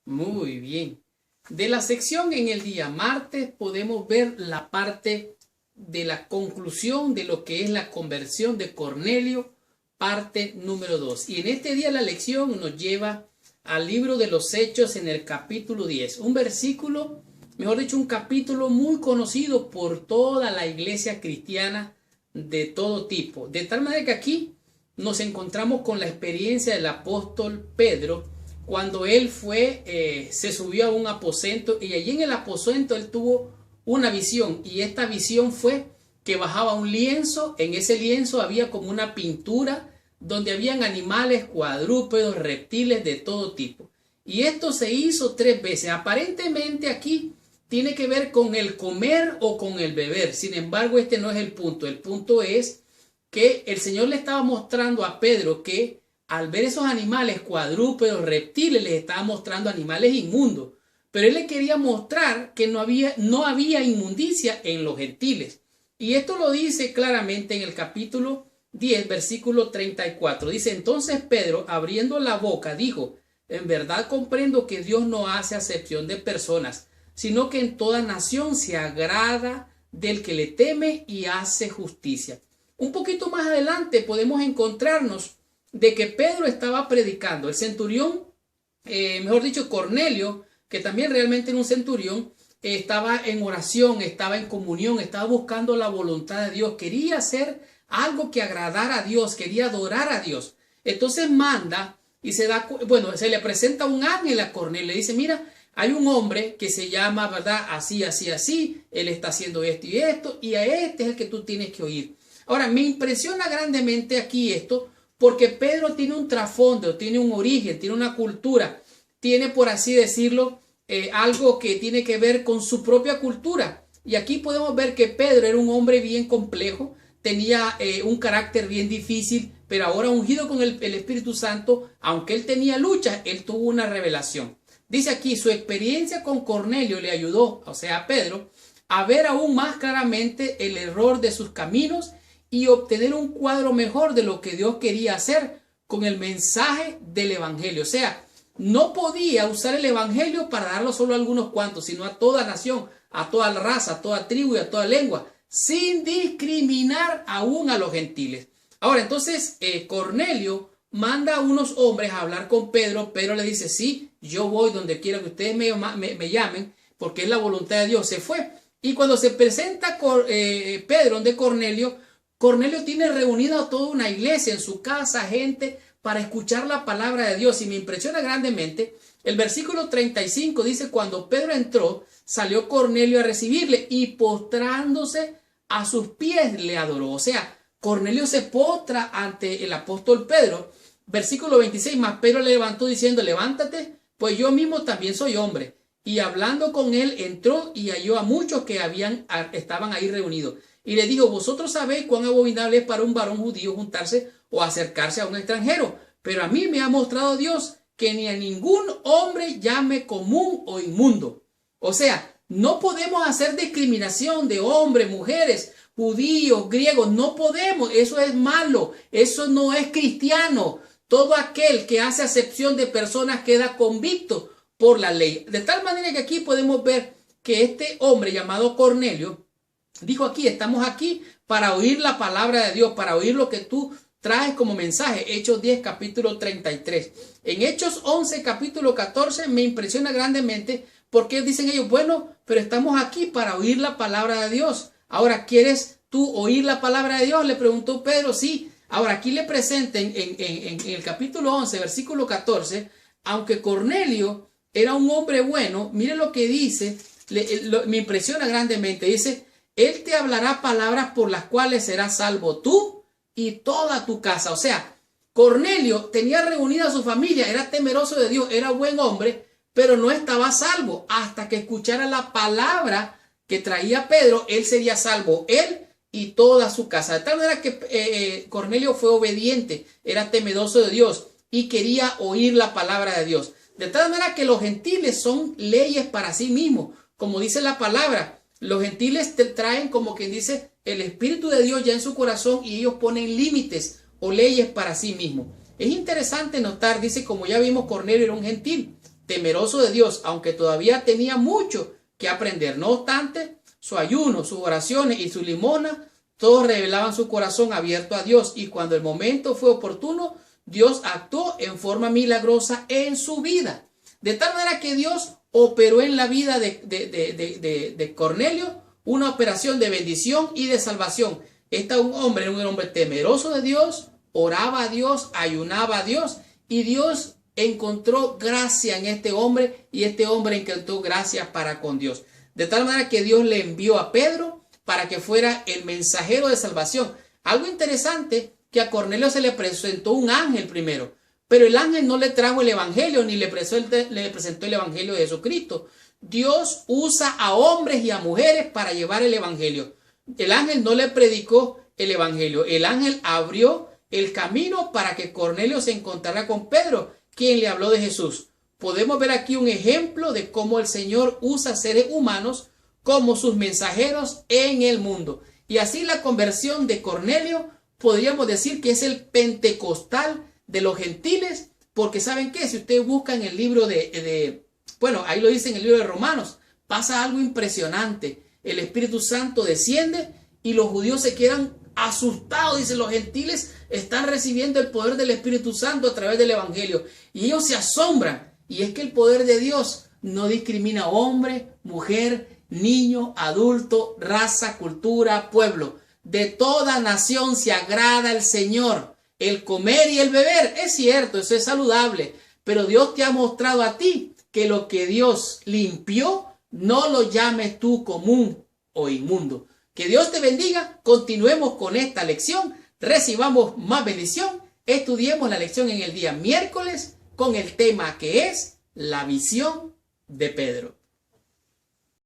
Muy bien. De la sección en el día martes podemos ver la parte de la conclusión de lo que es la conversión de Cornelio, parte número 2. Y en este día la lección nos lleva al libro de los Hechos en el capítulo 10. Un versículo, mejor dicho, un capítulo muy conocido por toda la iglesia cristiana de todo tipo. De tal manera que aquí nos encontramos con la experiencia del apóstol Pedro cuando él se subió a un aposento y allí en el aposento él tuvo una visión, y esta visión fue que bajaba un lienzo. En ese lienzo había como una pintura donde habían animales, cuadrúpedos, reptiles de todo tipo, y esto se hizo 3 veces. Aparentemente aquí tiene que ver con el comer o con el beber. Sin embargo, este no es el punto. El punto es que el Señor le estaba mostrando a Pedro que al ver esos animales cuadrúpedos, reptiles, les estaba mostrando animales inmundos. Pero él le quería mostrar que no había inmundicia en los gentiles. Y esto lo dice claramente en el capítulo 10, versículo 34. Dice: entonces Pedro, abriendo la boca, dijo: en verdad comprendo que Dios no hace acepción de personas, sino que en toda nación se agrada del que le teme y hace justicia. Un poquito más adelante podemos encontrarnos de que Pedro estaba predicando. El centurión, mejor dicho, Cornelio, que también realmente era un centurión, estaba en oración, estaba en comunión, estaba buscando la voluntad de Dios, quería hacer algo que agradara a Dios, quería adorar a Dios. Entonces manda y se le presenta un ángel a Cornelio, le dice: mira, hay un hombre que se llama, ¿verdad?, así, así, así, él está haciendo esto y esto, y a este es el que tú tienes que oír. Ahora, me impresiona grandemente aquí esto, porque Pedro tiene un trasfondo, tiene un origen, tiene una cultura, tiene, por así decirlo, algo que tiene que ver con su propia cultura. Y aquí podemos ver que Pedro era un hombre bien complejo, tenía un carácter bien difícil, pero ahora ungido con el Espíritu Santo, aunque él tenía lucha, él tuvo una revelación. Dice aquí: su experiencia con Cornelio le ayudó, o sea, a Pedro, a ver aún más claramente el error de sus caminos y obtener un cuadro mejor de lo que Dios quería hacer con el mensaje del evangelio. O sea, no podía usar el evangelio para darlo solo a algunos cuantos, sino a toda nación, a toda raza, a toda tribu y a toda lengua, sin discriminar aún a los gentiles. Ahora, entonces, Cornelio manda a unos hombres a hablar con Pedro. Pedro le dice: sí, yo voy donde quiera que ustedes me llamen, porque es la voluntad de Dios. Se fue. Y cuando se presenta Pedro donde Cornelio tiene reunida a toda una iglesia en su casa, gente, para escuchar la palabra de Dios. Y me impresiona grandemente, el versículo 35 dice: cuando Pedro entró, salió Cornelio a recibirle y postrándose a sus pies le adoró. O sea, Cornelio se postra ante el apóstol Pedro. Versículo 26, más Pedro le levantó diciendo: levántate, pues yo mismo también soy hombre. Y hablando con él, entró y halló a muchos que estaban ahí reunidos. Y le dijo: vosotros sabéis cuán abominable es para un varón judío juntarse o acercarse a un extranjero, pero a mí me ha mostrado Dios que ni a ningún hombre llame común o inmundo. O sea, no podemos hacer discriminación de hombres, mujeres, judíos, griegos. No podemos. Eso es malo. Eso no es cristiano. Todo aquel que hace acepción de personas queda convicto por la ley. De tal manera que aquí podemos ver que este hombre llamado Cornelio dijo: aquí estamos aquí para oír la palabra de Dios, para oír lo que tú traes como mensaje. Hechos 10, capítulo 33. En Hechos 11, capítulo 14, me impresiona grandemente, porque dicen ellos: bueno, pero estamos aquí para oír la palabra de Dios. Ahora, ¿quieres tú oír la palabra de Dios?, le preguntó Pedro. Sí. Ahora, aquí le presenten en el capítulo 11, versículo 14, aunque Cornelio era un hombre bueno, mire lo que dice, me impresiona grandemente. Dice: él te hablará palabras por las cuales serás salvo tú y toda tu casa. O sea, Cornelio tenía reunida a su familia, era temeroso de Dios, era buen hombre, pero no estaba salvo. Hasta que escuchara la palabra que traía Pedro, él sería salvo, él y toda su casa. De tal manera que Cornelio fue obediente, era temeroso de Dios y quería oír la palabra de Dios. De tal manera que los gentiles son leyes para sí mismos, como dice la palabra. Los gentiles te traen, como quien dice, el Espíritu de Dios ya en su corazón, y ellos ponen límites o leyes para sí mismos. Es interesante notar, dice, como ya vimos, Cornelio era un gentil, temeroso de Dios, aunque todavía tenía mucho que aprender. No obstante, su ayuno, sus oraciones y su limosna, todos revelaban su corazón abierto a Dios, y cuando el momento fue oportuno, Dios actuó en forma milagrosa en su vida. De tal manera que Dios operó en la vida de Cornelio una operación de bendición y de salvación. Este hombre era un hombre temeroso de Dios, oraba a Dios, ayunaba a Dios, y Dios encontró gracia en este hombre, y este hombre encontró gracia para con Dios. De tal manera que Dios le envió a Pedro para que fuera el mensajero de salvación. Algo interesante, que a Cornelio se le presentó un ángel primero, pero el ángel no le trajo el evangelio ni le presentó el evangelio de Jesucristo. Dios usa a hombres y a mujeres para llevar el evangelio. El ángel no le predicó el evangelio. El ángel abrió el camino para que Cornelio se encontrara con Pedro, quien le habló de Jesús. Podemos ver aquí un ejemplo de cómo el Señor usa seres humanos como sus mensajeros en el mundo. Y así la conversión de Cornelio podríamos decir que es el pentecostal de los gentiles, porque ¿saben qué? Si ustedes buscan el libro bueno, ahí lo dice en el libro de Romanos, pasa algo impresionante. El Espíritu Santo desciende y los judíos se quedan asustados. Dicen, los gentiles están recibiendo el poder del Espíritu Santo a través del evangelio, y ellos se asombran. Y es que el poder de Dios no discrimina hombre, mujer, niño, adulto, raza, cultura, pueblo. De toda nación se agrada el Señor. El comer y el beber, es cierto, eso es saludable, pero Dios te ha mostrado a ti que lo que Dios limpió, no lo llames tú común o inmundo. Que Dios te bendiga. Continuemos con esta lección, recibamos más bendición, estudiemos la lección en el día miércoles con el tema que es la visión de Pedro.